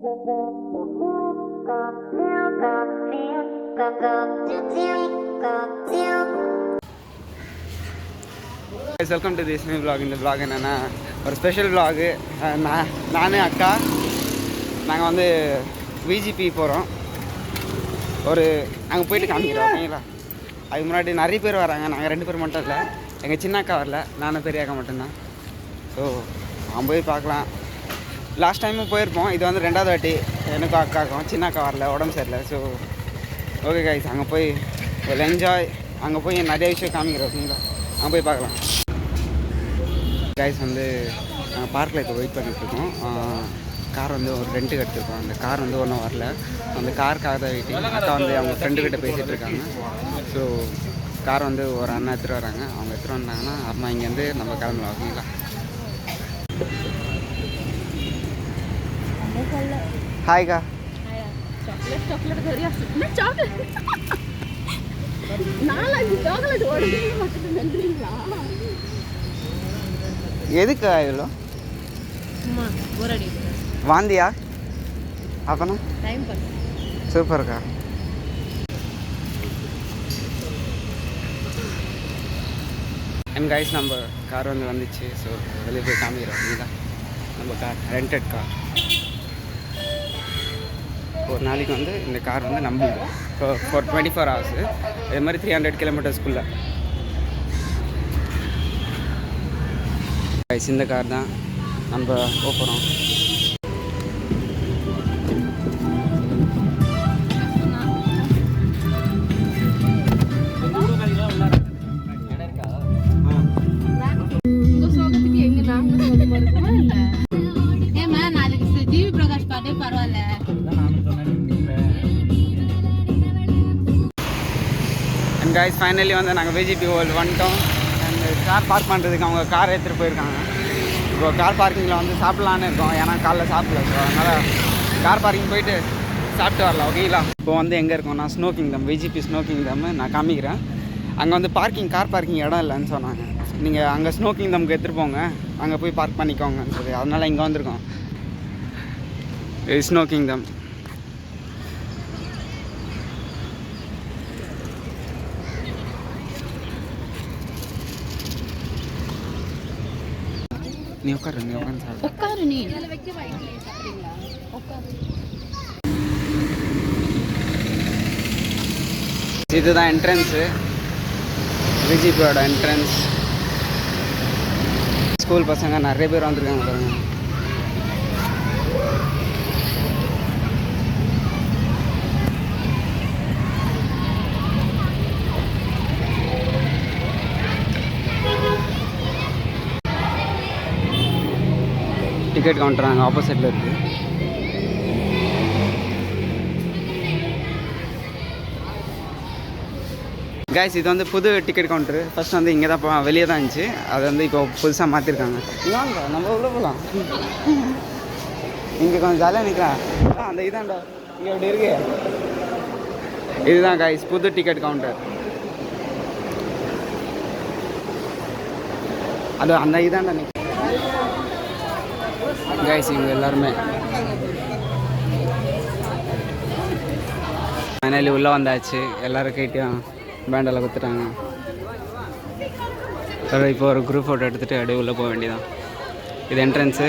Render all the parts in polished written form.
Welcome to this new vlog. இந்த vlog என்னென்னா ஒரு ஸ்பெஷல் vlog. நான் அக்கா நாங்கள் வந்து விஜிபி போகிறோம். அங்கே போயிட்டு காமிக்கிறோம், ஓகேங்களா? அதுக்கு முன்னாடி நிறைய பேர் வராங்க, நாங்கள் 2 பேர் மட்டும் இல்லை. எங்கள் சின்ன அக்கா வரல, நானும் பெரிய அக்கா மட்டும்தான். ஸோ அவன் போய் பார்க்கலாம். லாஸ்ட் டைமும் போயிருப்போம், இது வந்து 2வது வாட்டி. எனக்கும் அக்காக்கும் சின்ன அக்கா வரல, உடம்பு சரியில்லை. ஸோ ஓகே கைஸ், அங்கே போய் என்ஜாய். அங்கே போய் நிறைய விஷயம் காமிக்கிறோம், ஓகேங்களா? அங்கே போய் பார்க்கலாம். கைஸ் வந்து நாங்கள் பார்க்கில் இப்போ வெயிட் பண்ணிகிட்ருக்கோம். கார் வந்து ஒரு ரெண்ட்டுக்கு எடுத்துருக்கோம். அந்த கார் வந்து ஒன்றும் வரல. அந்த காருக்காக தான் வெயிட்டிங். அக்கா வந்து அவங்க ஃப்ரெண்டுக்கிட்ட பேசிகிட்டு இருக்காங்க. ஸோ கார் வந்து ஒரு அண்ணா எடுத்துகிட்டு வராங்க. அவங்க எடுத்துகிட்டு வந்தாங்கன்னா அம்மா இங்கேருந்து நம்ம கிளம்பலாம், ஓகேங்களா? ஹாய்க்கா. எதுக்கா இவ்வளோ வாந்தியா? அப்பனா சூப்பர்க்கா. அண்ட் கைஸ், நம்ம கார் வந்துச்சு. ஸோ வெளியே போய் காமிக்கிறோம், இதுதான் நம்ம கார், ரெண்டட் கார். ஒரு நாளைக்கு வந்து இந்த கார் வந்து நம்மளுது ஃபார் 24 hours. இது மாதிரி 300 kilometersக்குள்ளே. கைஸ், இந்த கார் தான் நம்ம போகிறோம். அண்ட் கைஸ், ஃபைனலி வந்து நாங்கள் விஜிபி வேர்ல்டு வந்துட்டோம். அண்ட் கார் பார்க் பண்ணுறதுக்கு அவங்க கார் எடுத்துகிட்டு போயிருக்காங்க. இப்போ கார் பார்க்கிங்கில் வந்து சாப்பிட்லான்னு இருக்கோம், ஏன்னா காலைல சாப்பிடல. ஸோ அதனால் கார் பார்க்கிங் போயிட்டு சாப்பிட்டு வரலாம், ஓகேங்களா? இப்போ வந்து எங்கே இருக்கோம்னா snow kingdom, VGP snow kingdom நான் காமிக்கிறேன். அங்கே வந்து கார் பார்க்கிங் இடம் இல்லைன்னு சொன்னாங்க. நீங்கள் அங்கே ஸ்னோ கிங்டம்க்கு எடுத்துகிட்டு போங்க, அங்கே போய் பார்க் பண்ணிக்கோங்கன்னு சொல்லி அதனால் இங்கே வந்திருக்கோம். Snow kingdom. நீ உட்காரு நீ. இதுதான் என்ட்ரன்ஸு, விஜிபியோட என்ட்ரன்ஸ். ஸ்கூல் பசங்க நிறைய பேர் வந்திருக்காங்க பாருங்க. டிக்கெட் கவுண்டர் அங்கே ஆப்போசிட்டில் இருக்குது. கைஸ், இது வந்து புது டிக்கெட் கவுண்டரு. ஃபஸ்ட் வந்து இங்கே தான் வெளியே தான் இருந்துச்சு. அது வந்து இப்போ புதுசாக மாற்றிருக்காங்க. இதாங்க நம்ம உள்ளே போகலாம். இங்கே கொஞ்சம் ஜாலியாக நிற்கலாம். அந்த இதாண்டா இங்கே அப்படி இருக்கு. இதுதான் கைஸ் புது டிக்கெட் கவுண்டர். அது அந்த இதாண்டா நிற்க. கைஸ், இவங்க எல்லாருமே ஃபைனலி உள்ளே வந்தாச்சு. எல்லோரும் கேட்டும் பேண்டெல்லாம் கொடுத்துட்டாங்க. இப்போ ஒரு குரூப் ஃபோட்டோ எடுத்துகிட்டு அப்படியே உள்ளே போக வேண்டியதான். இது என்ட்ரன்ஸு.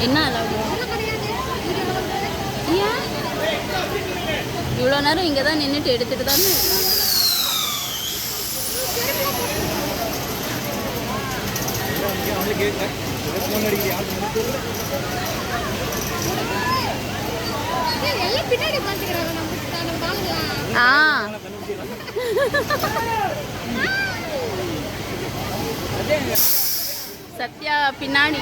என்ன அலவுடு? ஏன் இவ்வளோ நேரம் இங்கே தான் நின்றுட்டு எடுத்துகிட்டு தானே இருக்காங்க. சத்யா பின்னாடி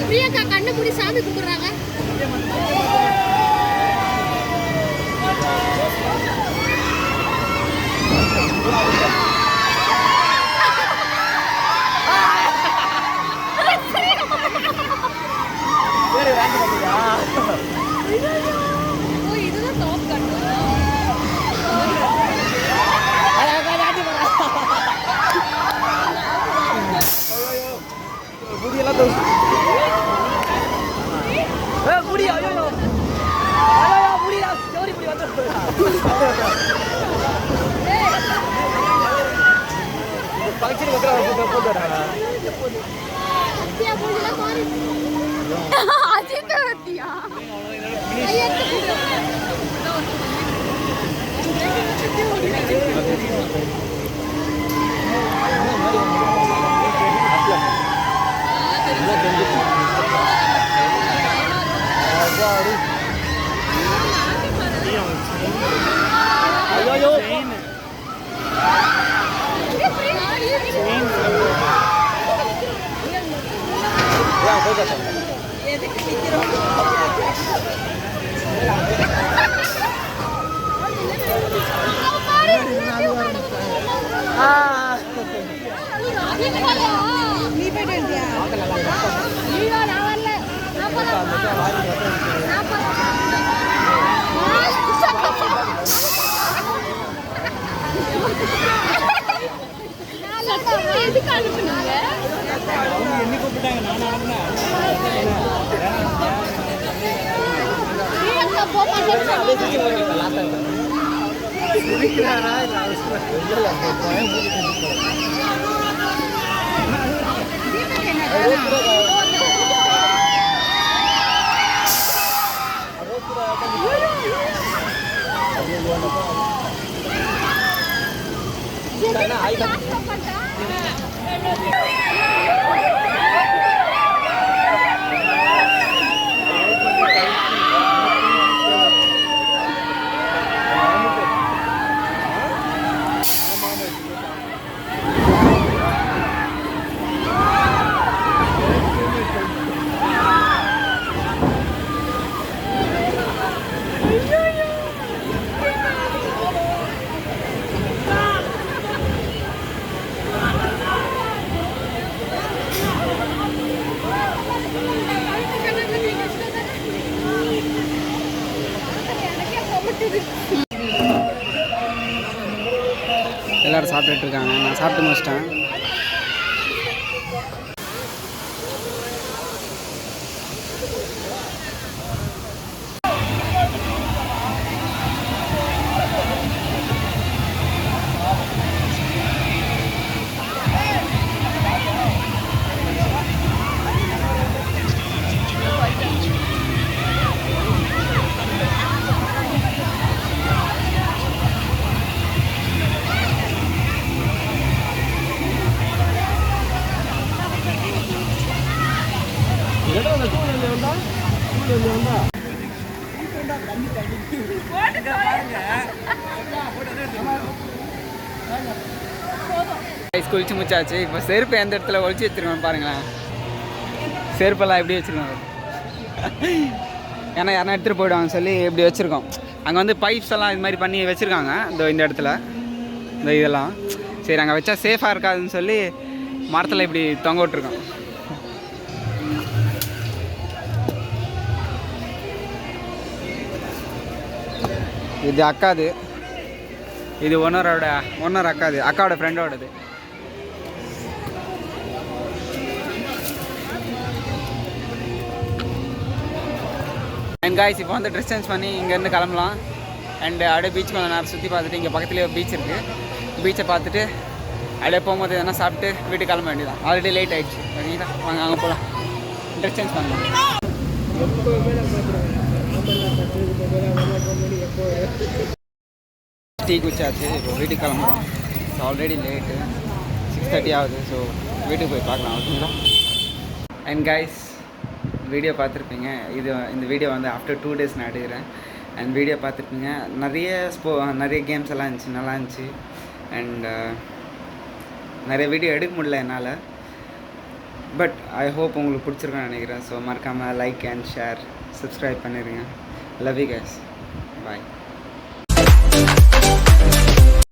பிரியங்கா கண்ணு மூடி சாமி கும்பிடுறாங்க. இதுதான் டாப் கண்ணு. முடியெல்லாம் தோசை முடியா ஐயோ முடியா ஜோரி முடி வந்து ஃபங்க்ஷன் வைக்கிற போட்டுறாங்க அஜித் வத்தியா ஐயோ எதுக்கு அனுப்புனாங்க? என்ன கூப்பிட்டாங்க? நான் அனுப்புனேன். எல்லாரும் சாப்பிட்டுட்டு இருக்காங்க. நான் சாப்பிட்டு முடிச்சிட்டேன். குளிச்சு முடிச்சாச்சு. இப்போ செருப்பு எந்த இடத்துல ஒழிச்சு வச்சிருக்கோம் பாருங்களேன். செருப்பெல்லாம் எப்படி வச்சுருக்கோம், ஏன்னா யாரா எடுத்துகிட்டு போயிடுவாங்க சொல்லி எப்படி வச்சுருக்கோம். அங்கே வந்து பைப்ஸ் எல்லாம் இது மாதிரி பண்ணி வச்சுருக்காங்க. இந்த இடத்துல இந்த இதெல்லாம் சரி அங்கே வச்சா சேஃபாக இருக்காதுன்னு சொல்லி மரத்தில் இப்படி தொங்க விட்ருக்கோம். இது அக்காது, இது ஒன்னரோட அக்காது, அக்காவோட ஃப்ரெண்டோடது. அண்ட் காய்ஸ் இப்போ வந்து ட்ரெஸ் சேஞ்ச் பண்ணி இங்கேருந்து கிளம்பலாம். அண்டு அப்படியே பீச் கொஞ்சம் நேரம் சுற்றி பார்த்துட்டு, இங்கே பக்கத்துலேயே பீச் இருக்குது, பீச்சை பார்த்துட்டு அப்படியே போகும்போது எதனா சாப்பிட்டு வீட்டுக்கு கிளம்ப வேண்டியதான். ஆல்ரெடி லேட் ஆகிடுச்சு. சரிங்களா, வாங்க அங்கே போகலாம், ட்ரெஸ் சேஞ்ச் பண்ணலாம். டீ குடிச்சாச்சு, இப்போ வீட்டுக்கு கிளம்புறோம். ஸோ ஆல்ரெடி லேட்டு 6:30 ஆகுது. ஸோ வீட்டுக்கு போய் பார்க்கலாம். ஓகேங்களா. அண்ட் கைஸ் வீடியோ பார்த்துருப்பீங்க. இந்த வீடியோ வந்து ஆஃப்டர் 2 days நான் எடுக்கிறேன். அண்ட் வீடியோ பார்த்துருப்பீங்க. நிறைய கேம்ஸ் எல்லாம் இருந்துச்சு, நல்லா இருந்துச்சு. அண்ட் நிறைய வீடியோ எடுக்க முடியல என்னால். பட் ஐ ஹோப் உங்களுக்கு பிடிச்சிருக்குன்னு நினைக்கிறேன். ஸோ மறக்காமல் லைக் அண்ட் ஷேர், சப்ஸ்கிரைப் பண்ணிடுங்க. Love you guys. பாய்.